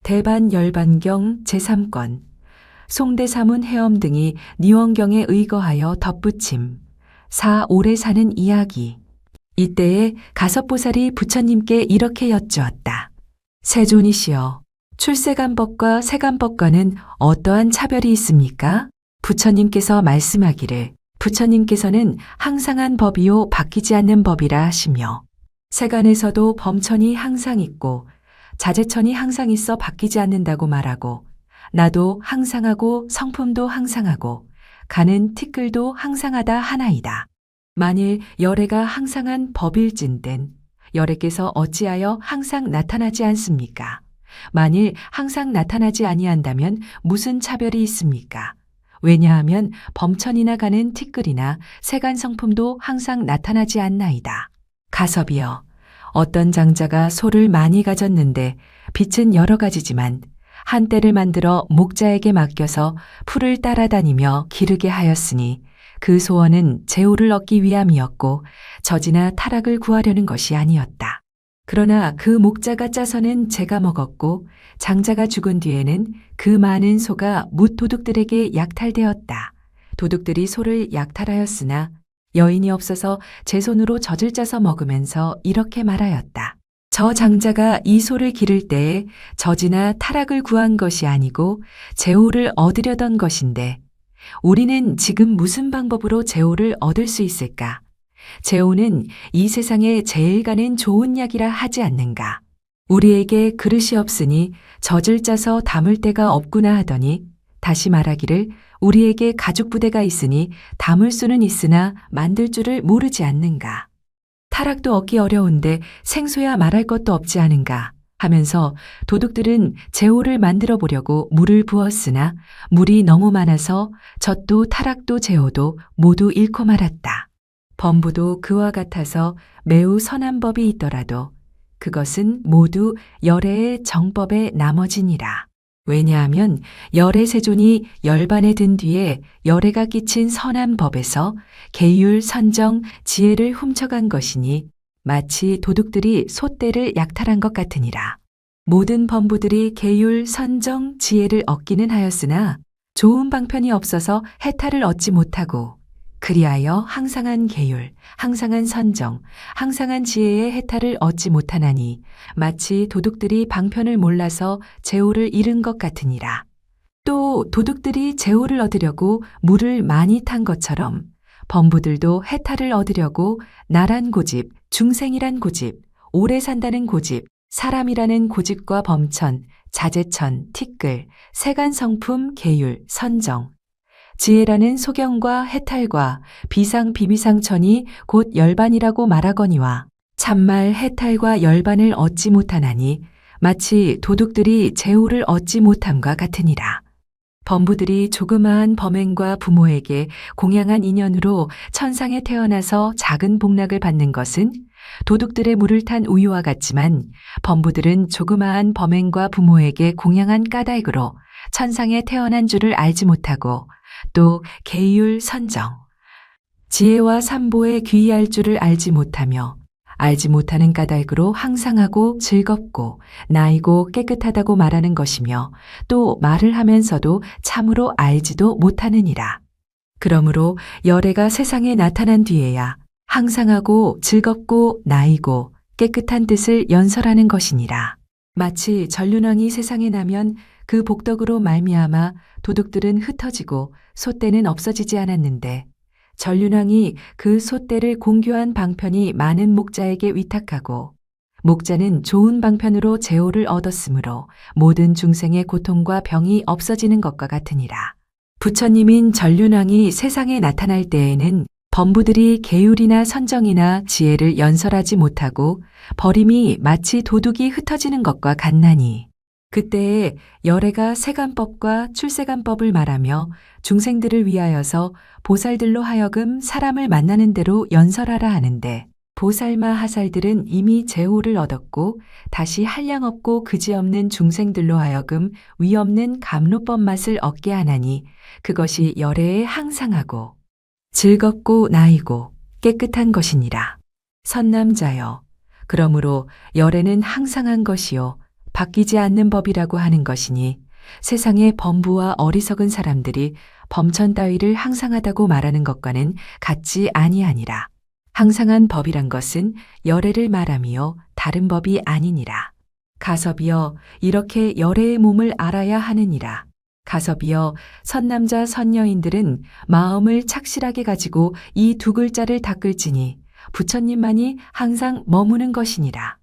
대반열반경 제3권 송대사문 해엄 등이 니원경에 의거하여 덧붙임. 오래 사는 이야기. 이때에 가섭보살이 부처님께 이렇게 여쭈었다. 세존이시여, 출세간법과 세간법과는 어떠한 차별이 있습니까? 부처님께서 말씀하기를 부처님께서는 항상한 법이요 바뀌지 않는 법이라 하시며, 세간에서도 범천이 항상 있고 자재천이 항상 있어 바뀌지 않는다고 말하고, 나도 항상하고 성품도 항상하고 가는 티끌도 항상하다 하나이다. 만일 열애가 항상한 법일진된 열애께서 어찌하여 항상 나타나지 않습니까? 만일 항상 나타나지 아니한다면 무슨 차별이 있습니까? 왜냐하면 범천이나 가는 티끌이나 세간 성품도 항상 나타나지 않나이다. 가섭이여, 어떤 장자가 소를 많이 가졌는데 빚은 여러 가지지만 한 떼를 만들어 목자에게 맡겨서 풀을 따라다니며 기르게 하였으니 그 소원은 재우를 얻기 위함이었고 젖이나 타락을 구하려는 것이 아니었다. 그러나 그 목자가 짜서는 재가 먹었고 장자가 죽은 뒤에는 그 많은 소가 뭇 도둑들에게 약탈되었다. 도둑들이 소를 약탈하였으나 여인이 없어서 제 손으로 젖을 짜서 먹으면서 이렇게 말하였다. 저 장자가 이 소를 기를 때에 젖이나 타락을 구한 것이 아니고 재호를 얻으려던 것인데 우리는 지금 무슨 방법으로 재호를 얻을 수 있을까? 재호는 이 세상에 제일 가는 좋은 약이라 하지 않는가? 우리에게 그릇이 없으니 젖을 짜서 담을 데가 없구나 하더니 다시 말하기를 우리에게 가죽 부대가 있으니 담을 수는 있으나 만들 줄을 모르지 않는가? 타락도 얻기 어려운데 생소야 말할 것도 없지 않은가 하면서 도둑들은 재호를 만들어 보려고 물을 부었으나 물이 너무 많아서 젖도 타락도 재호도 모두 잃고 말았다. 범부도 그와 같아서 매우 선한 법이 있더라도 그것은 모두 열애의 정법의 나머지니라. 왜냐하면 열애 세존이 열반에 든 뒤에 열애가 끼친 선한 법에서 계율, 선정, 지혜를 훔쳐간 것이니 마치 도둑들이 소떼를 약탈한 것 같으니라. 모든 범부들이 계율, 선정, 지혜를 얻기는 하였으나 좋은 방편이 없어서 해탈을 얻지 못하고 그리하여 항상한 계율, 항상한 선정, 항상한 지혜의 해탈을 얻지 못하나니 마치 도둑들이 방편을 몰라서 재호를 잃은 것 같으니라. 또 도둑들이 재호를 얻으려고 물을 많이 탄 것처럼 범부들도 해탈을 얻으려고 나란 고집, 중생이란 고집, 오래 산다는 고집, 사람이라는 고집과 범천, 자재천, 티끌, 세간 성품, 계율, 선정, 지혜라는 소경과 해탈과 비상 비비상천이 곧 열반이라고 말하거니와 참말 해탈과 열반을 얻지 못하나니 마치 도둑들이 재호를 얻지 못함과 같으니라. 범부들이 조그마한 범행과 부모에게 공양한 인연으로 천상에 태어나서 작은 복락을 받는 것은 도둑들의 물을 탄 우유와 같지만 범부들은 조그마한 범행과 부모에게 공양한 까닭으로 천상에 태어난 줄을 알지 못하고 또 계율, 선정, 지혜와 삼보에 귀의할 줄을 알지 못하며 알지 못하는 까닭으로 항상하고 즐겁고 나이고 깨끗하다고 말하는 것이며 또 말을 하면서도 참으로 알지도 못하느니라. 그러므로 열애가 세상에 나타난 뒤에야 항상하고 즐겁고 나이고 깨끗한 뜻을 연설하는 것이니라. 마치 전륜왕이 세상에 나면 그 복덕으로 말미암아 도둑들은 흩어지고 소떼는 없어지지 않았는데 전륜왕이 그 소떼를 공교한 방편이 많은 목자에게 위탁하고 목자는 좋은 방편으로 재호를 얻었으므로 모든 중생의 고통과 병이 없어지는 것과 같으니라. 부처님인 전륜왕이 세상에 나타날 때에는 범부들이 계율이나 선정이나 지혜를 연설하지 못하고 버림이 마치 도둑이 흩어지는 것과 같나니 그때에 열애가 세간법과 출세간법을 말하며 중생들을 위하여서 보살들로 하여금 사람을 만나는 대로 연설하라 하는데 보살마 하살들은 이미 재호를 얻었고 다시 한량 없고 그지없는 중생들로 하여금 위없는 감로법 맛을 얻게 하나니 그것이 열애에 항상하고 즐겁고 나이고 깨끗한 것이니라. 선남자여, 그러므로 열애는 항상한 것이요 바뀌지 않는 법이라고 하는 것이니 세상의 범부와 어리석은 사람들이 범천 따위를 항상하다고 말하는 것과는 같지 아니하니라. 항상한 법이란 것은 열애를 말함이요 다른 법이 아니니라. 가섭이여 이렇게 열애의 몸을 알아야 하느니라. 가섭이여 선남자 선여인들은 마음을 착실하게 가지고 이 두 글자를 닦을지니 부처님만이 항상 머무는 것이니라.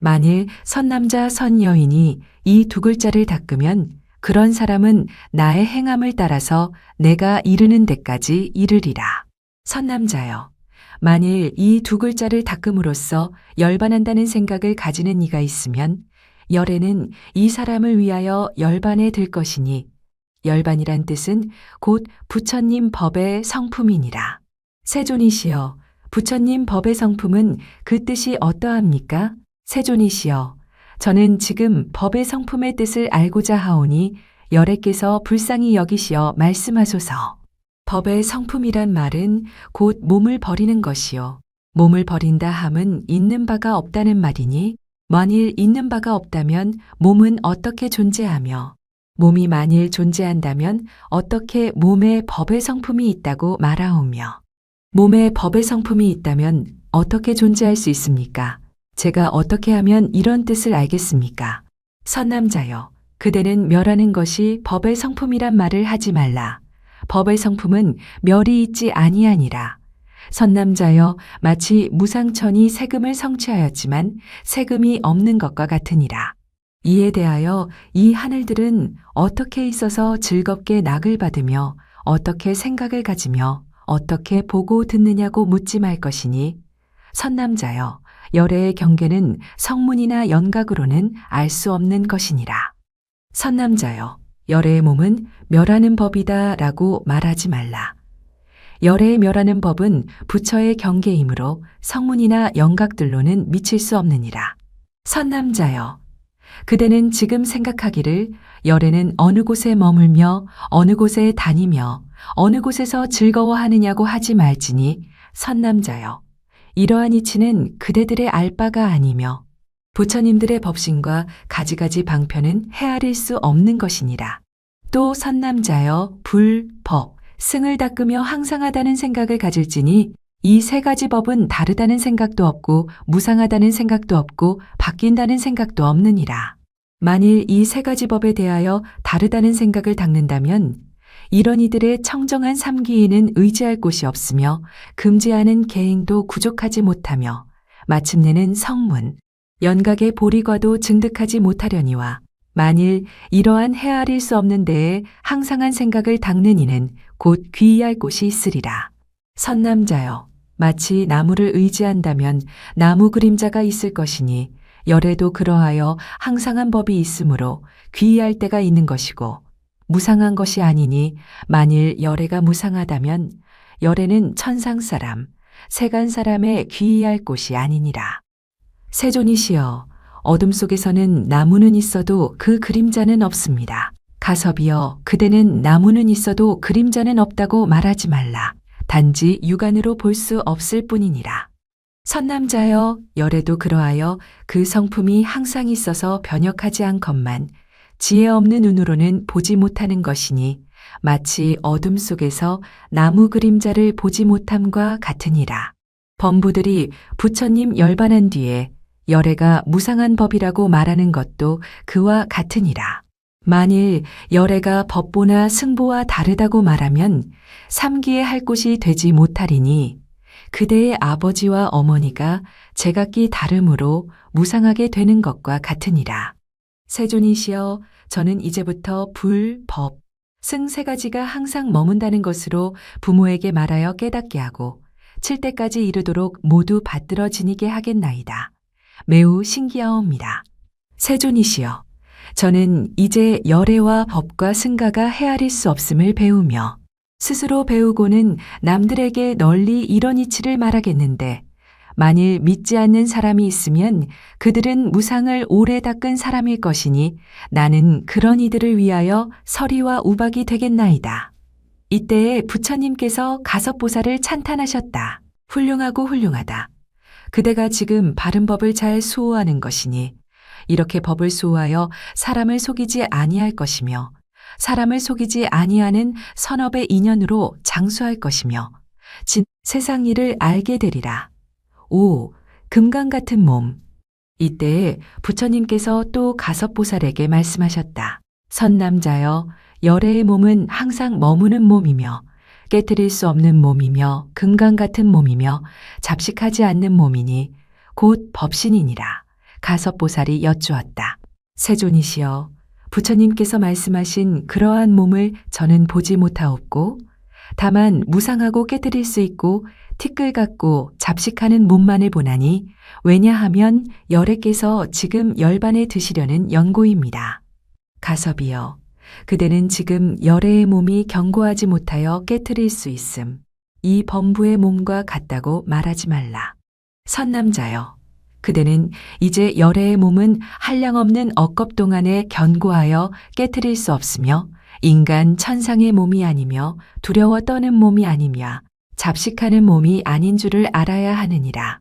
만일 선남자 선여인이 이 두 글자를 닦으면 그런 사람은 나의 행함을 따라서 내가 이르는 데까지 이르리라. 선남자여, 만일 이 두 글자를 닦음으로써 열반한다는 생각을 가지는 이가 있으면 열애는 이 사람을 위하여 열반에 들 것이니 열반이란 뜻은 곧 부처님 법의 성품이니라. 세존이시여, 부처님 법의 성품은 그 뜻이 어떠합니까? 세존이시여, 저는 지금 법의 성품의 뜻을 알고자 하오니 열애께서 불쌍히 여기시어 말씀하소서. 법의 성품이란 말은 곧 몸을 버리는 것이요. 몸을 버린다 함은 있는 바가 없다는 말이니 만일 있는 바가 없다면 몸은 어떻게 존재하며 몸이 만일 존재한다면 어떻게 몸에 법의 성품이 있다고 말하오며 몸에 법의 성품이 있다면 어떻게 존재할 수 있습니까? 제가 어떻게 하면 이런 뜻을 알겠습니까? 선남자여, 그대는 멸하는 것이 법의 성품이란 말을 하지 말라. 법의 성품은 멸이 있지 아니하니라. 선남자여, 마치 무상천이 세금을 성취하였지만 세금이 없는 것과 같으니라. 이에 대하여 이 하늘들은 어떻게 있어서 즐겁게 낙을 받으며 어떻게 생각을 가지며 어떻게 보고 듣느냐고 묻지 말 것이니 선남자여, 열애의 경계는 성문이나 연각으로는 알 수 없는 것이니라. 선남자여, 열애의 몸은 멸하는 법이다 라고 말하지 말라. 열애의 멸하는 법은 부처의 경계이므로 성문이나 연각들로는 미칠 수 없느니라. 선남자여, 그대는 지금 생각하기를 열애는 어느 곳에 머물며 어느 곳에 다니며 어느 곳에서 즐거워하느냐고 하지 말지니 선남자여, 이러한 이치는 그대들의 알 바가 아니며 부처님들의 법신과 가지가지 방편은 헤아릴 수 없는 것이니라. 또 선남자여, 불, 법, 승을 닦으며 항상하다는 생각을 가질지니 이 세 가지 법은 다르다는 생각도 없고 무상하다는 생각도 없고 바뀐다는 생각도 없느니라. 만일 이 세 가지 법에 대하여 다르다는 생각을 닦는다면 이런 이들의 청정한 삼기에는 의지할 곳이 없으며 금지하는 계행도 구족하지 못하며 마침내는 성문, 연각의 보리과도 증득하지 못하려니와 만일 이러한 헤아릴 수 없는 데에 항상한 생각을 닦는 이는 곧 귀의할 곳이 있으리라. 선남자여, 마치 나무를 의지한다면 나무 그림자가 있을 것이니 열애도 그러하여 항상한 법이 있으므로 귀의할 때가 있는 것이고 무상한 것이 아니니 만일 열애가 무상하다면 열애는 천상 사람, 세간 사람의 귀의할 곳이 아니니라. 세존이시여, 어둠 속에서는 나무는 있어도 그 그림자는 없습니다. 가섭이여, 그대는 나무는 있어도 그림자는 없다고 말하지 말라. 단지 육안으로 볼 수 없을 뿐이니라. 선남자여, 열애도 그러하여 그 성품이 항상 있어서 변혁하지 않건만 지혜 없는 눈으로는 보지 못하는 것이니 마치 어둠 속에서 나무 그림자를 보지 못함과 같으니라. 범부들이 부처님 열반한 뒤에 열애가 무상한 법이라고 말하는 것도 그와 같으니라. 만일 열애가 법보나 승보와 다르다고 말하면 삼기에 할 곳이 되지 못하리니 그대의 아버지와 어머니가 제각기 다름으로 무상하게 되는 것과 같으니라. 세존이시여, 저는 이제부터 불, 법, 승 세 가지가 항상 머문다는 것으로 부모에게 말하여 깨닫게 하고 7대까지 이르도록 모두 받들어 지니게 하겠나이다. 매우 신기하옵니다. 세존이시여, 저는 이제 열애와 법과 승가가 헤아릴 수 없음을 배우며 스스로 배우고는 남들에게 널리 이런 이치를 말하겠는데 만일 믿지 않는 사람이 있으면 그들은 무상을 오래 닦은 사람일 것이니 나는 그런 이들을 위하여 서리와 우박이 되겠나이다. 이때에 부처님께서 가섭보살을 찬탄하셨다. 훌륭하고 훌륭하다. 그대가 지금 바른 법을 잘 수호하는 것이니 이렇게 법을 수호하여 사람을 속이지 아니할 것이며 사람을 속이지 아니하는 선업의 인연으로 장수할 것이며 진 세상 일을 알게 되리라. 5. 금강 같은 몸. 이때에 부처님께서 또 가섭보살에게 말씀하셨다. 선남자여, 열애의 몸은 항상 머무는 몸이며 깨트릴 수 없는 몸이며 금강 같은 몸이며 잡식하지 않는 몸이니 곧 법신이니라. 가섭보살이 여쭈었다. 세존이시여, 부처님께서 말씀하신 그러한 몸을 저는 보지 못하옵고 다만 무상하고 깨트릴 수 있고 티끌 같고 잡식하는 몸만을 보나니 왜냐하면 열애께서 지금 열반에 드시려는 연고입니다. 가섭이여, 그대는 지금 열애의 몸이 견고하지 못하여 깨트릴 수 있음. 이 범부의 몸과 같다고 말하지 말라. 선남자여, 그대는 이제 열애의 몸은 한량없는 억겁 동안에 견고하여 깨트릴 수 없으며 인간 천상의 몸이 아니며 두려워 떠는 몸이 아니며 잡식하는 몸이 아닌 줄을 알아야 하느니라.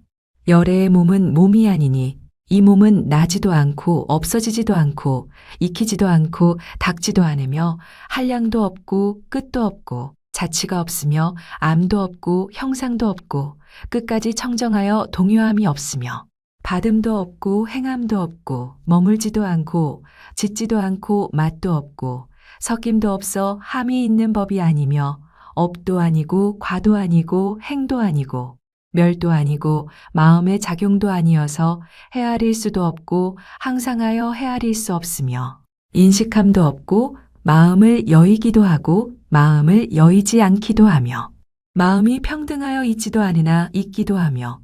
열애의 몸은 몸이 아니니 이 몸은 나지도 않고 없어지지도 않고 익히지도 않고 닦지도 않으며 한량도 없고 끝도 없고 자치가 없으며 암도 없고 형상도 없고 끝까지 청정하여 동요함이 없으며 받음도 없고 행함도 없고 머물지도 않고 짓지도 않고 맛도 없고 섞임도 없어 함이 있는 법이 아니며 업도 아니고 과도 아니고 행도 아니고 멸도 아니고 마음의 작용도 아니어서 헤아릴 수도 없고 항상하여 헤아릴 수 없으며 인식함도 없고 마음을 여의기도 하고 마음을 여의지 않기도 하며 마음이 평등하여 있지도 않으나 있기도 하며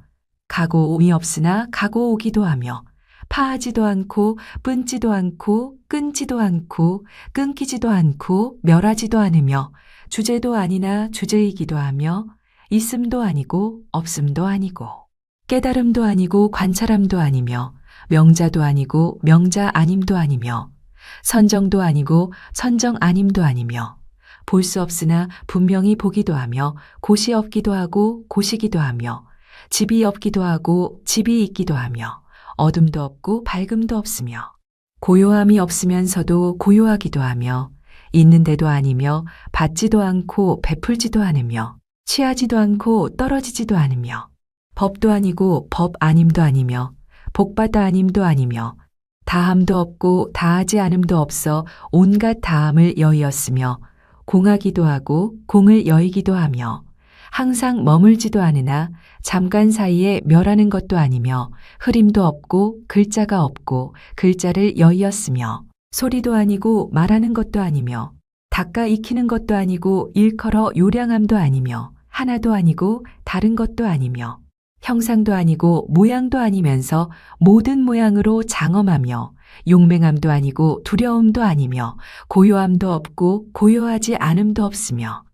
가고 옴이 없으나 가고 오기도 하며 파하지도 않고 뿜지도 않고 끊지도 않고 끊기지도 않고 멸하지도 않으며 주제도 아니나 주제이기도 하며 있음도 아니고 없음도 아니고 깨달음도 아니고 관찰함도 아니며 명자도 아니고 명자 아님도 아니며 선정도 아니고 선정 아님도 아니며 볼 수 없으나 분명히 보기도 하며 곳이 없기도 하고 곳이기도 하며 집이 없기도 하고 집이 있기도 하며 어둠도 없고 밝음도 없으며 고요함이 없으면서도 고요하기도 하며 있는데도 아니며 받지도 않고 베풀지도 않으며 취하지도 않고 떨어지지도 않으며 법도 아니고 법 아님도 아니며 복받아 아님도 아니며 다함도 없고 다하지 않음도 없어 온갖 다함을 여의었으며 공하기도 하고 공을 여의기도 하며 항상 머물지도 않으나 잠깐 사이에 멸하는 것도 아니며 흐림도 없고 글자가 없고 글자를 여의었으며 소리도 아니고 말하는 것도 아니며 닦아 익히는 것도 아니고 일컬어 요량함도 아니며 하나도 아니고 다른 것도 아니며 형상도 아니고 모양도 아니면서 모든 모양으로 장엄하며 용맹함도 아니고 두려움도 아니며 고요함도 없고 고요하지 않음도 없으며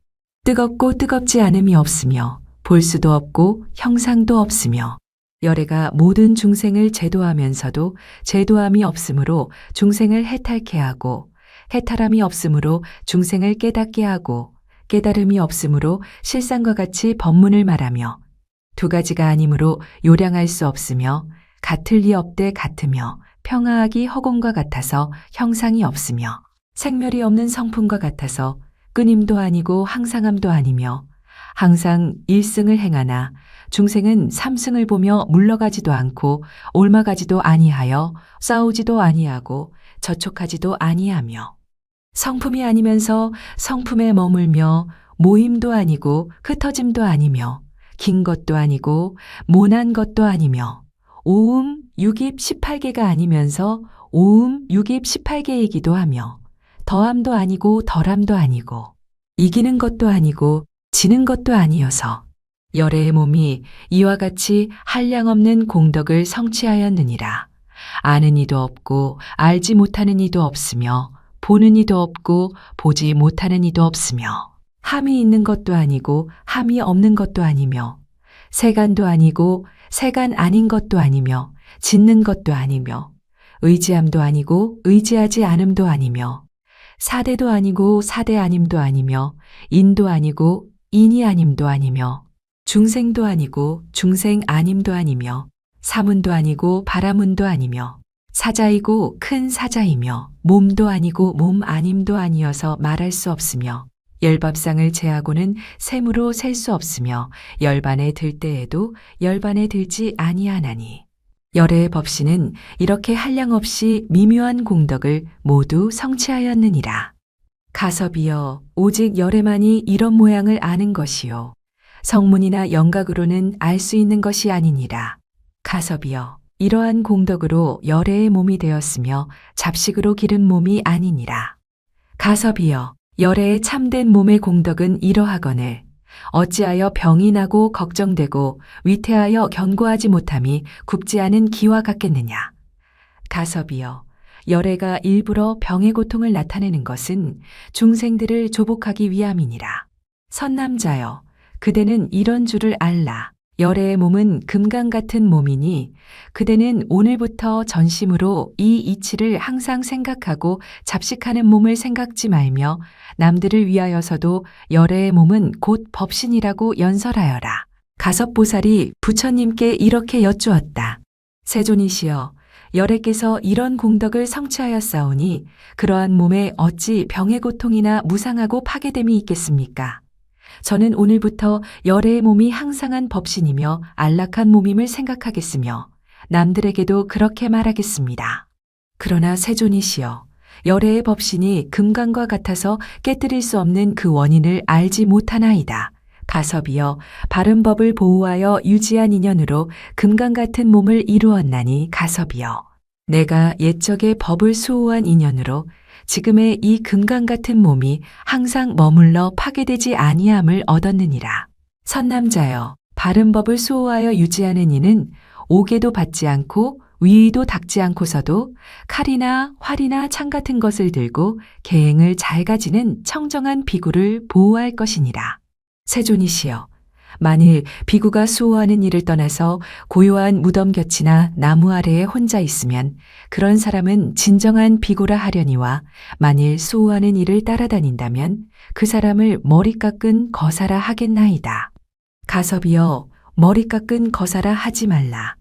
뜨겁고 뜨겁지 않음이 없으며 볼 수도 없고 형상도 없으며 열애가 모든 중생을 제도하면서도 제도함이 없으므로 중생을 해탈케 하고 해탈함이 없으므로 중생을 깨닫게 하고 깨달음이 없으므로 실상과 같이 법문을 말하며 두 가지가 아니므로 요량할 수 없으며 같을 리 없되 같으며 평화하기 허공과 같아서 형상이 없으며 생멸이 없는 성품과 같아서 끊임도 아니고 항상함도 아니며 항상 일승을 행하나 중생은 삼승을 보며 물러가지도 않고 옮아가지도 아니하여 싸우지도 아니하고 저촉하지도 아니하며 성품이 아니면서 성품에 머물며 모임도 아니고 흩어짐도 아니며 긴 것도 아니고 모난 것도 아니며 오음, 육입 18개가 아니면서 오음, 육입 18개이기도 하며 더함도 아니고 덜함도 아니고 이기는 것도 아니고 지는 것도 아니어서 열애의 몸이 이와 같이 한량없는 공덕을 성취하였느니라. 아는 이도 없고 알지 못하는 이도 없으며 보는 이도 없고 보지 못하는 이도 없으며 함이 있는 것도 아니고 함이 없는 것도 아니며 세간도 아니고 세간 아닌 것도 아니며 짓는 것도 아니며 의지함도 아니고 의지하지 않음도 아니며 사대도 아니고 사대 아님도 아니며 인도 아니고 인이 아님도 아니며 중생도 아니고 중생 아님도 아니며 사문도 아니고 바라문도 아니며 사자이고 큰 사자이며 몸도 아니고 몸 아님도 아니어서 말할 수 없으며 열밥상을 제하고는 셈으로 셀 수 없으며 열반에 들 때에도 열반에 들지 아니하나니 열의 법신은 이렇게 한량없이 미묘한 공덕을 모두 성취하였느니라. 가섭이여 오직 열에만이 이런 모양을 아는 것이요 성문이나 영각으로는 알 수 있는 것이 아니니라. 가섭이여 이러한 공덕으로 열애의 몸이 되었으며 잡식으로 기른 몸이 아니니라. 가섭이여 열애의 참된 몸의 공덕은 이러하거늘 어찌하여 병이 나고 걱정되고 위태하여 견고하지 못함이 굽지 않은 기와 같겠느냐. 가섭이여 열애가 일부러 병의 고통을 나타내는 것은 중생들을 조복하기 위함이니라. 선남자여 그대는 이런 줄을 알라. 열애의 몸은 금강 같은 몸이니 그대는 오늘부터 전심으로 이 이치를 항상 생각하고 잡식하는 몸을 생각지 말며 남들을 위하여서도 열애의 몸은 곧 법신이라고 연설하여라. 가섭보살이 부처님께 이렇게 여쭈었다. 세존이시여 열애께서 이런 공덕을 성취하였사오니 그러한 몸에 어찌 병의 고통이나 무상하고 파괴됨이 있겠습니까? 저는 오늘부터 열애의 몸이 항상한 법신이며 안락한 몸임을 생각하겠으며 남들에게도 그렇게 말하겠습니다. 그러나 세존이시여 열애의 법신이 금강과 같아서 깨뜨릴 수 없는 그 원인을 알지 못하나이다. 가섭이여 바른 법을 보호하여 유지한 인연으로 금강 같은 몸을 이루었나니 가섭이여 내가 옛적의 법을 수호한 인연으로 지금의 이 금강 같은 몸이 항상 머물러 파괴되지 아니함을 얻었느니라. 선남자여 바른 법을 수호하여 유지하는 이는 옥에도 받지 않고 위위도 닦지 않고서도 칼이나 활이나 창 같은 것을 들고 계행을 잘 가지는 청정한 비구를 보호할 것이니라. 세존이시여 만일 비구가 수호하는 일을 떠나서 고요한 무덤 곁이나 나무 아래에 혼자 있으면 그런 사람은 진정한 비구라 하려니와 만일 수호하는 일을 따라다닌다면 그 사람을 머리 깎은 거사라 하겠나이다. 가섭이여 머리 깎은 거사라 하지 말라.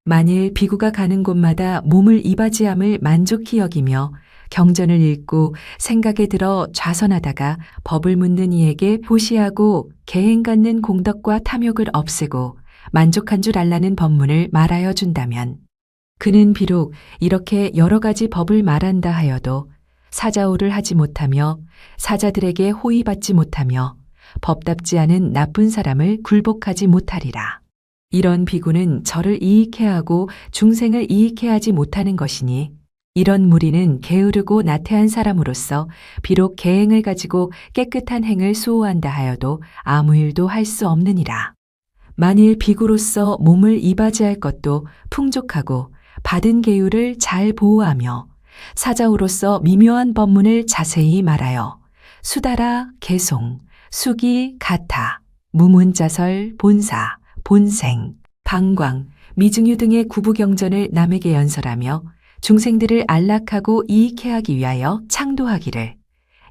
만일 비구가 가는 곳마다 몸을 이바지함을 만족히 여기며 경전을 읽고 생각에 들어 좌선하다가 법을 묻는 이에게 보시하고 계행 갖는 공덕과 탐욕을 없애고 만족한 줄 알라는 법문을 말하여 준다면 그는 비록 이렇게 여러 가지 법을 말한다 하여도 사자오를 하지 못하며 사자들에게 호의받지 못하며 법답지 않은 나쁜 사람을 굴복하지 못하리라. 이런 비구는 저를 이익해 하고 중생을 이익해 하지 못하는 것이니 이런 무리는 게으르고 나태한 사람으로서 비록 계행을 가지고 깨끗한 행을 수호한다 하여도 아무 일도 할 수 없느니라. 만일 비구로서 몸을 이바지할 것도 풍족하고 받은 계율을 잘 보호하며 사자우로서 미묘한 법문을 자세히 말하여 수다라 개송, 수기 가타, 무문자설 본사, 본생, 방광, 미증유 등의 구부경전을 남에게 연설하며 중생들을 안락하고 이익해 하기 위하여 창도하기를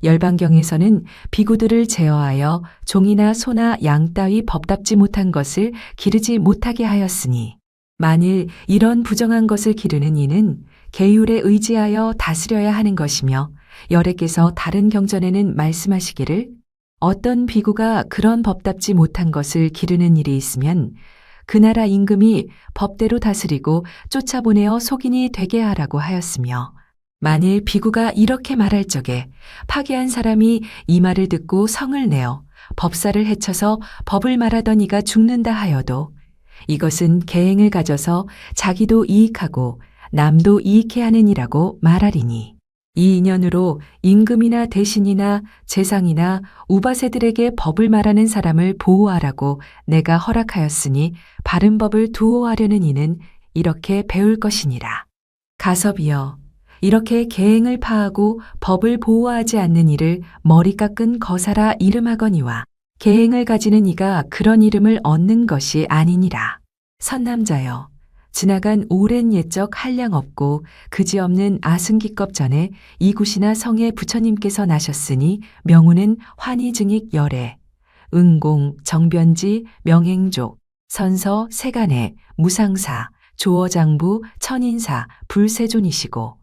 열반경에서는 비구들을 제어하여 종이나 소나 양 따위 법답지 못한 것을 기르지 못하게 하였으니 만일 이런 부정한 것을 기르는 이는 계율에 의지하여 다스려야 하는 것이며 열애께서 다른 경전에는 말씀하시기를 어떤 비구가 그런 법답지 못한 것을 기르는 일이 있으면 그 나라 임금이 법대로 다스리고 쫓아보내어 속인이 되게 하라고 하였으며 만일 비구가 이렇게 말할 적에 파괴한 사람이 이 말을 듣고 성을 내어 법사를 해쳐서 법을 말하던 이가 죽는다 하여도 이것은 계행을 가져서 자기도 이익하고 남도 이익해 하는 이라고 말하리니 이 인연으로 임금이나 대신이나 재상이나 우바세들에게 법을 말하는 사람을 보호하라고 내가 허락하였으니 바른 법을 두호하려는 이는 이렇게 배울 것이니라. 가섭이여 이렇게 계행을 파하고 법을 보호하지 않는 이를 머리 깎은 거사라 이름하거니와 계행을 가지는 이가 그런 이름을 얻는 것이 아니니라. 선남자여 지나간 오랜 옛적 한량 없고 그지없는 아승기겁 전에 이굿이나 성에 부처님께서 나셨으니 명우는 환희증익 열애, 응공, 정변지, 명행족, 선서, 세간해, 무상사, 조어장부, 천인사, 불세존이시고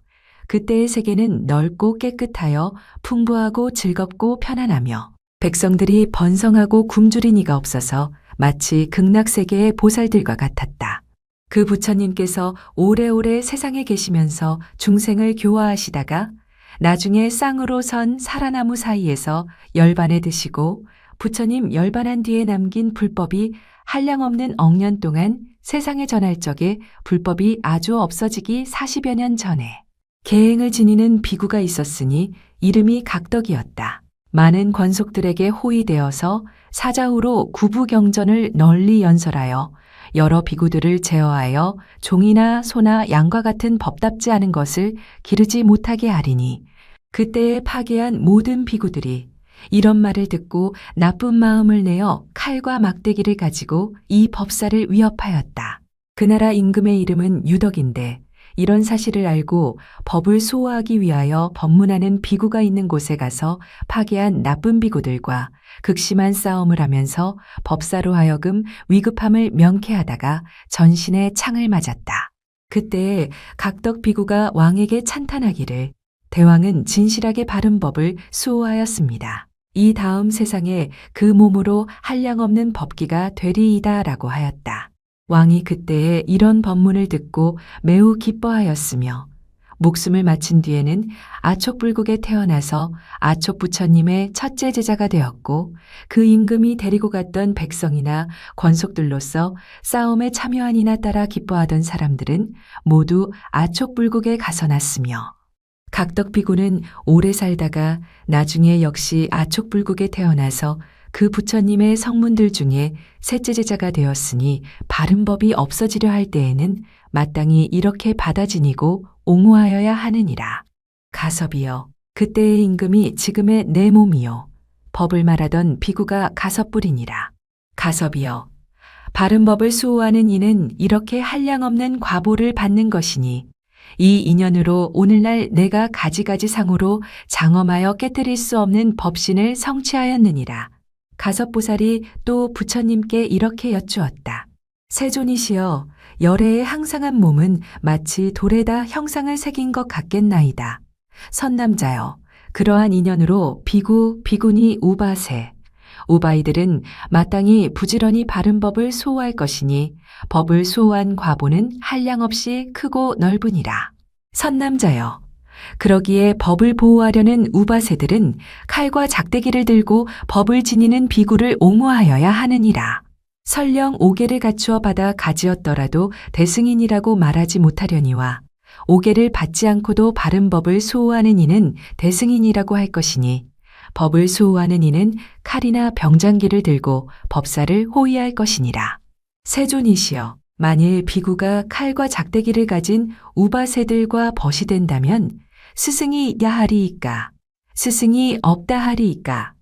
그때의 세계는 넓고 깨끗하여 풍부하고 즐겁고 편안하며 백성들이 번성하고 굶주린 이가 없어서 마치 극락세계의 보살들과 같았다. 그 부처님께서 오래오래 세상에 계시면서 중생을 교화하시다가 나중에 쌍으로 선 사라나무 사이에서 열반에 드시고 부처님 열반한 뒤에 남긴 불법이 한량없는 억년 동안 세상에 전할 적에 불법이 아주 없어지기 40여 년 전에 계행을 지니는 비구가 있었으니 이름이 각덕이었다. 많은 권속들에게 호위되어서 사자후로 구부경전을 널리 연설하여 여러 비구들을 제어하여 종이나 소나 양과 같은 법답지 않은 것을 기르지 못하게 하리니 그때에 파괴한 모든 비구들이 이런 말을 듣고 나쁜 마음을 내어 칼과 막대기를 가지고 이 법사를 위협하였다. 그 나라 임금의 이름은 유덕인데 이런 사실을 알고 법을 수호하기 위하여 법문하는 비구가 있는 곳에 가서 파괴한 나쁜 비구들과 극심한 싸움을 하면서 법사로 하여금 위급함을 명쾌하다가 전신에 창을 맞았다. 그때 각덕 비구가 왕에게 찬탄하기를 대왕은 진실하게 바른 법을 수호하였습니다. 이 다음 세상에 그 몸으로 한량없는 법기가 되리이다라고 하였다. 왕이 그때에 이런 법문을 듣고 매우 기뻐하였으며 목숨을 마친 뒤에는 아촉불국에 태어나서 아촉부처님의 첫째 제자가 되었고 그 임금이 데리고 갔던 백성이나 권속들로서 싸움에 참여한 이나 따라 기뻐하던 사람들은 모두 아촉불국에 가서 났으며 각덕비구는 오래 살다가 나중에 역시 아촉불국에 태어나서 그 부처님의 성문들 중에 셋째 제자가 되었으니 바른 법이 없어지려 할 때에는 마땅히 이렇게 받아 지니고 옹호하여야 하느니라. 가섭이여, 그때의 임금이 지금의 내 몸이요 법을 말하던 비구가 가섭불이니라. 가섭이여, 바른 법을 수호하는 이는 이렇게 한량없는 과보를 받는 것이니 이 인연으로 오늘날 내가 가지가지 상으로 장엄하여 깨뜨릴 수 없는 법신을 성취하였느니라. 가섭보살이 또 부처님께 이렇게 여쭈었다. 세존이시여, 열애의 항상한 몸은 마치 돌에다 형상을 새긴 것 같겠나이다. 선남자여, 그러한 인연으로 비구, 비구니 우바세, 우바이들은 마땅히 부지런히 바른 법을 수호할 것이니 법을 수호한 과보는 한량없이 크고 넓으니라. 선남자여, 그러기에 법을 보호하려는 우바세들은 칼과 작대기를 들고 법을 지니는 비구를 옹호하여야 하느니라. 설령 오계를 갖추어 받아 가지었더라도 대승인이라고 말하지 못하려니와 오계를 받지 않고도 바른 법을 수호하는 이는 대승인이라고 할 것이니 법을 수호하는 이는 칼이나 병장기를 들고 법사를 호위할 것이니라. 세존이시여, 만일 비구가 칼과 작대기를 가진 우바세들과 벗이 된다면 스승이 야하리이까? 스승이 없다하리이까?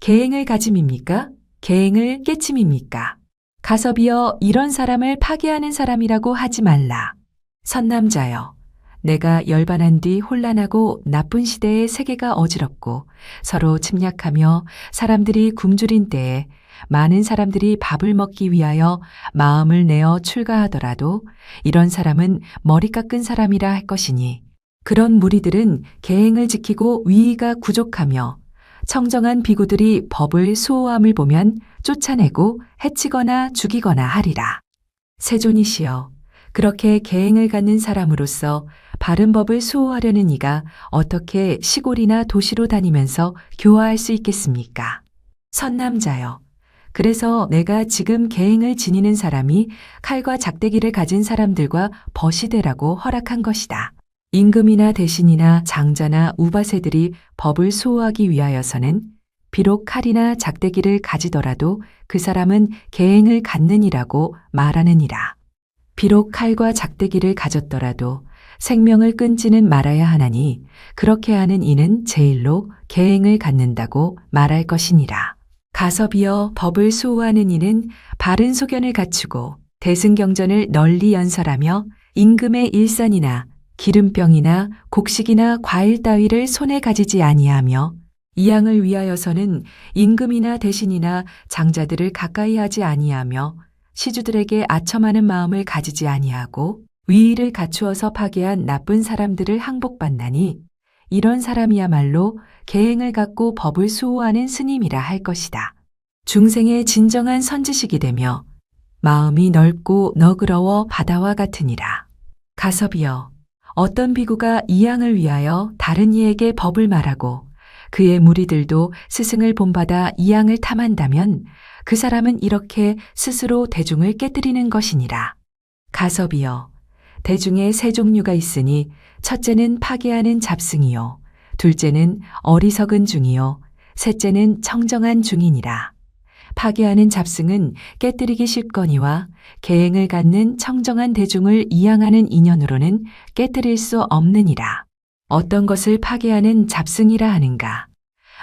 계행을 가짐입니까? 계행을 깨침입니까? 가섭이여, 이런 사람을 파괴하는 사람이라고 하지 말라. 선남자여, 내가 열반한 뒤 혼란하고 나쁜 시대에 세계가 어지럽고 서로 침략하며 사람들이 굶주린 때에 많은 사람들이 밥을 먹기 위하여 마음을 내어 출가하더라도 이런 사람은 머리 깎은 사람이라 할 것이니 그런 무리들은 계행을 지키고 위의가 부족하며 청정한 비구들이 법을 수호함을 보면 쫓아내고 해치거나 죽이거나 하리라. 세존이시여, 그렇게 계행을 갖는 사람으로서 바른 법을 수호하려는 이가 어떻게 시골이나 도시로 다니면서 교화할 수 있겠습니까? 선남자여, 그래서 내가 지금 계행을 지니는 사람이 칼과 작대기를 가진 사람들과 벗이 되라고 허락한 것이다. 임금이나 대신이나 장자나 우바세들이 법을 수호하기 위하여서는 비록 칼이나 작대기를 가지더라도 그 사람은 계행을 갖느니라고 말하느니라. 비록 칼과 작대기를 가졌더라도 생명을 끊지는 말아야 하나니 그렇게 하는 이는 제일로 계행을 갖는다고 말할 것이니라. 가섭이여, 법을 수호하는 이는 바른 소견을 갖추고 대승경전을 널리 연설하며 임금의 일산이나 기름병이나 곡식이나 과일 따위를 손에 가지지 아니하며 이양을 위하여서는 임금이나 대신이나 장자들을 가까이 하지 아니하며 시주들에게 아첨하는 마음을 가지지 아니하고 위의를 갖추어서 파괴한 나쁜 사람들을 항복받나니 이런 사람이야말로 계행을 갖고 법을 수호하는 스님이라 할 것이다. 중생의 진정한 선지식이 되며 마음이 넓고 너그러워 바다와 같으니라. 가섭이여, 어떤 비구가 이양을 위하여 다른 이에게 법을 말하고 그의 무리들도 스승을 본받아 이양을 탐한다면 그 사람은 이렇게 스스로 대중을 깨뜨리는 것이니라. 가섭이여, 대중에 세 종류가 있으니 첫째는 파괴하는 잡승이요, 둘째는 어리석은 중이요, 셋째는 청정한 중이니라. 파괴하는 잡승은 깨뜨리기 쉽거니와 계행을 갖는 청정한 대중을 이양하는 인연으로는 깨뜨릴 수 없느니라. 어떤 것을 파괴하는 잡승이라 하는가?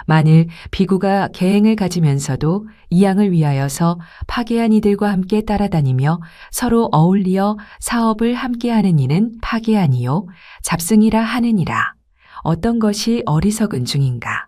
만일 비구가 계행을 가지면서도 이양을 위하여서 파괴한 이들과 함께 따라다니며 서로 어울리어 사업을 함께하는 이는 파괴하니요 잡승이라 하느니라. 어떤 것이 어리석은 중인가?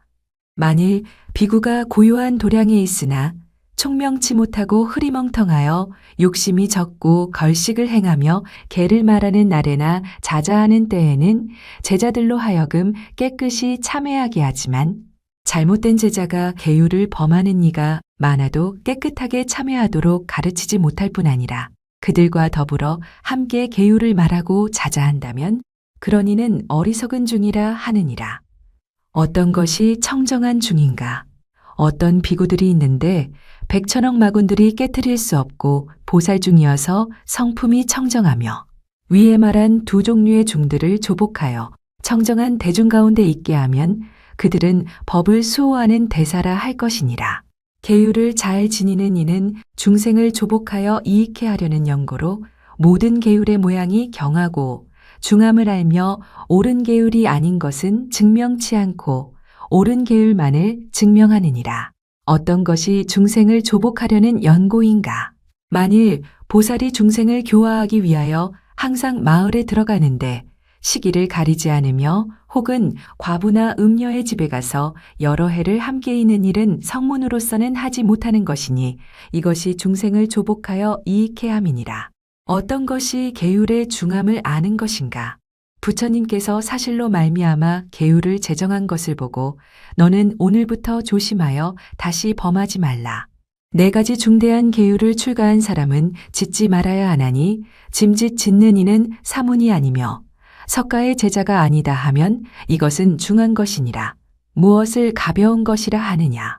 만일 비구가 고요한 도량에 있으나 총명치 못하고 흐리멍텅하여 욕심이 적고 걸식을 행하며 개를 말하는 날에나 자자하는 때에는 제자들로 하여금 깨끗이 참회하게 하지만 잘못된 제자가 계율을 범하는 이가 많아도 깨끗하게 참회하도록 가르치지 못할 뿐 아니라 그들과 더불어 함께 계율을 말하고 자자한다면 그런 이는 어리석은 중이라 하느니라. 어떤 것이 청정한 중인가? 어떤 비구들이 있는데 백천억 마군들이 깨트릴 수 없고 보살 중이어서 성품이 청정하며 위에 말한 두 종류의 중들을 조복하여 청정한 대중 가운데 있게 하면 그들은 법을 수호하는 대사라 할 것이니라. 계율을 잘 지니는 이는 중생을 조복하여 이익해 하려는 연고로 모든 계율의 모양이 경하고 중함을 알며 옳은 계율이 아닌 것은 증명치 않고 옳은 계율만을 증명하느니라. 어떤 것이 중생을 조복하려는 연고인가? 만일 보살이 중생을 교화하기 위하여 항상 마을에 들어가는데 시기를 가리지 않으며 혹은 과부나 음녀의 집에 가서 여러 해를 함께 있는 일은 성문으로서는 하지 못하는 것이니 이것이 중생을 조복하여 이익해 함이니라. 어떤 것이 계율의 중함을 아는 것인가? 부처님께서 사실로 말미암아 계율을 제정한 것을 보고 너는 오늘부터 조심하여 다시 범하지 말라. 4가지 중대한 계율을 출가한 사람은 짓지 말아야 하나니 짐짓 짓는 이는 사문이 아니며 석가의 제자가 아니다 하면 이것은 중한 것이니라. 무엇을 가벼운 것이라 하느냐?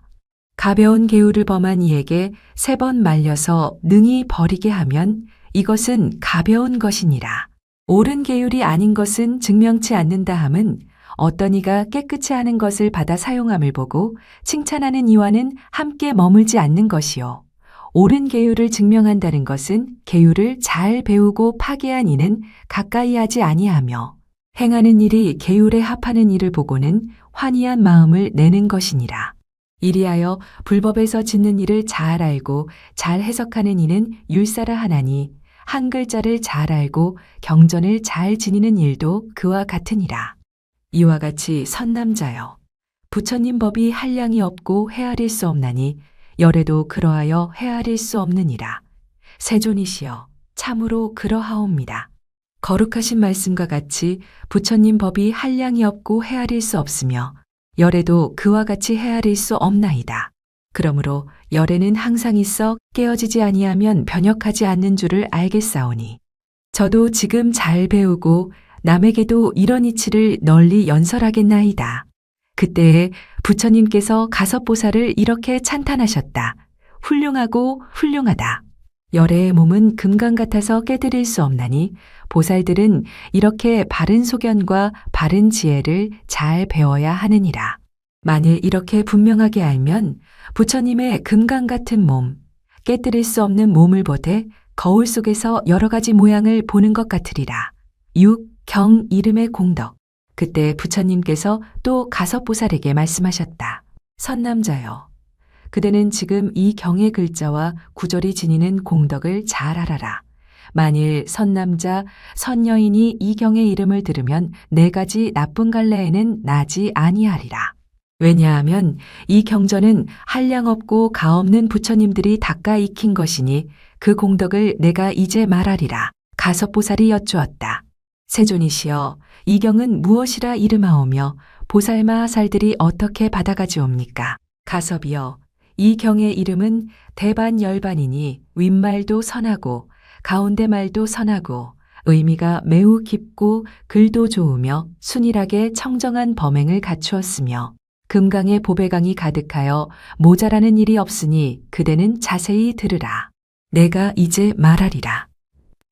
가벼운 계율을 범한 이에게 3번 말려서 능히 버리게 하면 이것은 가벼운 것이니라. 옳은 계율이 아닌 것은 증명치 않는다 함은 어떤 이가 깨끗이 하는 것을 받아 사용함을 보고 칭찬하는 이와는 함께 머물지 않는 것이요. 옳은 계율을 증명한다는 것은 계율을 잘 배우고 파괴한 이는 가까이 하지 아니하며 행하는 일이 계율에 합하는 일을 보고는 환희한 마음을 내는 것이니라. 이리하여 불법에서 짓는 일을 잘 알고 잘 해석하는 이는 율사라 하나니 한 글자를 잘 알고 경전을 잘 지니는 일도 그와 같으니라. 이와 같이 선남자여, 부처님 법이 한량이 없고 헤아릴 수 없나니 열에도 그러하여 헤아릴 수 없느니라. 세존이시여, 참으로 그러하옵니다. 거룩하신 말씀과 같이 부처님 법이 한량이 없고 헤아릴 수 없으며 열에도 그와 같이 헤아릴 수 없나이다. 그러므로 열에는 항상 있어 깨어지지 아니하면 변혁하지 않는 줄을 알겠사오니 저도 지금 잘 배우고 남에게도 이런 이치를 널리 연설하겠나이다. 그때에 부처님께서 가섭보살을 이렇게 찬탄하셨다. 훌륭하고 훌륭하다. 열의 몸은 금강 같아서 깨뜨릴 수 없나니 보살들은 이렇게 바른 소견과 바른 지혜를 잘 배워야 하느니라. 만일 이렇게 분명하게 알면 부처님의 금강 같은 몸, 깨뜨릴 수 없는 몸을 보되 거울 속에서 여러 가지 모양을 보는 것 같으리라. 6. 경 이름의 공덕. 그때 부처님께서 또 가섭보살에게 말씀하셨다. 선남자여, 그대는 지금 이 경의 글자와 구절이 지니는 공덕을 잘 알아라. 만일 선남자, 선여인이 이 경의 이름을 들으면 4가지 나쁜 갈래에는 나지 아니하리라. 왜냐하면 이 경전은 한량 없고 가없는 부처님들이 닦아 익힌 것이니 그 공덕을 내가 이제 말하리라. 가섭보살이 여쭈었다. 세존이시여, 이 경은 무엇이라 이름하오며 보살마하살들이 어떻게 받아가지옵니까? 가섭이여, 이 경의 이름은 대반열반이니 윗말도 선하고 가운데 말도 선하고 의미가 매우 깊고 글도 좋으며 순일하게 청정한 범행을 갖추었으며 금강의 보배강이 가득하여 모자라는 일이 없으니 그대는 자세히 들으라. 내가 이제 말하리라.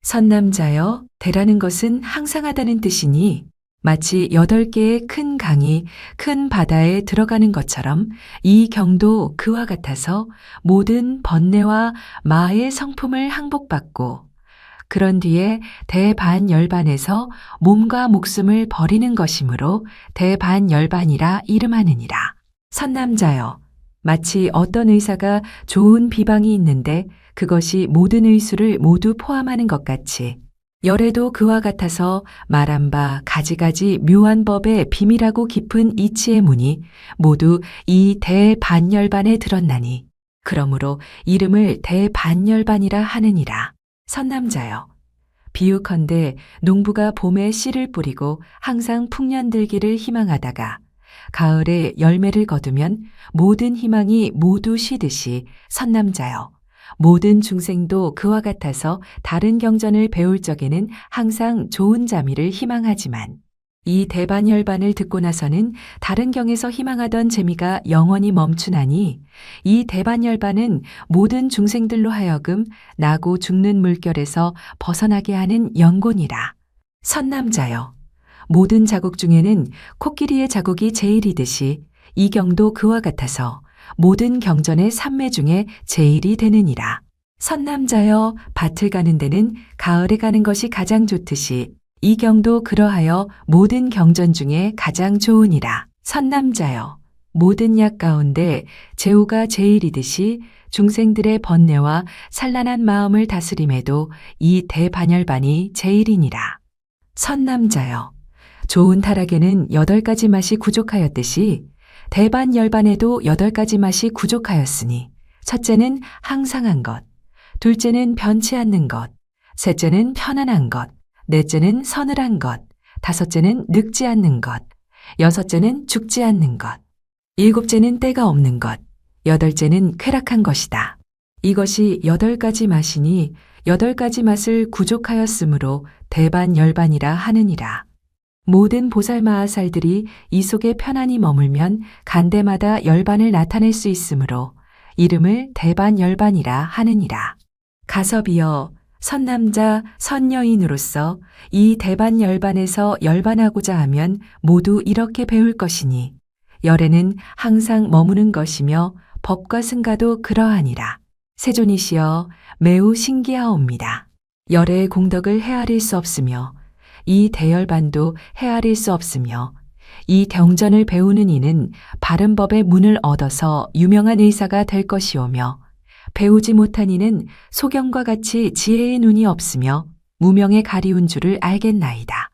선남자여, 대라는 것은 항상하다는 뜻이니 마치 8개의 큰 강이 큰 바다에 들어가는 것처럼 이 경도 그와 같아서 모든 번뇌와 마의 성품을 항복받고 그런 뒤에 대반열반에서 몸과 목숨을 버리는 것이므로 대반열반이라 이름하느니라. 선남자여, 마치 어떤 의사가 좋은 비방이 있는데 그것이 모든 의수를 모두 포함하는 것 같이 열애도 그와 같아서 말한 바 가지가지 묘한 법의 비밀하고 깊은 이치의 문이 모두 이 대반열반에 들었나니 그러므로 이름을 대반열반이라 하느니라. 선남자여, 비유컨대 농부가 봄에 씨를 뿌리고 항상 풍년들기를 희망하다가 가을에 열매를 거두면 모든 희망이 모두 쉬듯이 선남자여, 모든 중생도 그와 같아서 다른 경전을 배울 적에는 항상 좋은 자미를 희망하지만 이 대반열반을 듣고 나서는 다른 경에서 희망하던 재미가 영원히 멈추나니 이 대반열반은 모든 중생들로 하여금 나고 죽는 물결에서 벗어나게 하는 연곤이라. 선남자여, 모든 자국 중에는 코끼리의 자국이 제일이듯이 이 경도 그와 같아서 모든 경전의 삼매 중에 제일이 되느니라. 선남자여, 밭을 가는 데는 가을에 가는 것이 가장 좋듯이 이 경도 그러하여 모든 경전 중에 가장 좋으니라. 선남자여, 모든 약 가운데 제후가 제일이듯이 중생들의 번뇌와 산란한 마음을 다스림에도 이 대반열반이 제일이니라. 선남자여, 좋은 타락에는 8가지 맛이 부족하였듯이 대반열반에도 8가지 맛이 부족하였으니 첫째는 항상한 것, 둘째는 변치 않는 것, 셋째는 편안한 것, 넷째는 서늘한 것, 다섯째는 늙지 않는 것, 여섯째는 죽지 않는 것, 일곱째는 때가 없는 것, 여덟째는 쾌락한 것이다. 이것이 8가지 맛이니 8가지 맛을 구족하였으므로 대반열반이라 하느니라. 모든 보살마하살들이 이 속에 편안히 머물면 간대마다 열반을 나타낼 수 있으므로 이름을 대반열반이라 하느니라. 가섭이여, 선남자, 선여인으로서 이 대반열반에서 열반하고자 하면 모두 이렇게 배울 것이니 열에는 항상 머무는 것이며 법과 승가도 그러하니라. 세존이시여, 매우 신기하옵니다. 열의 공덕을 헤아릴 수 없으며 이 대열반도 헤아릴 수 없으며 이 경전을 배우는 이는 바른 법의 문을 얻어서 유명한 의사가 될 것이오며 배우지 못한 이는 소경과 같이 지혜의 눈이 없으며 무명에 가리운 줄을 알겠나이다.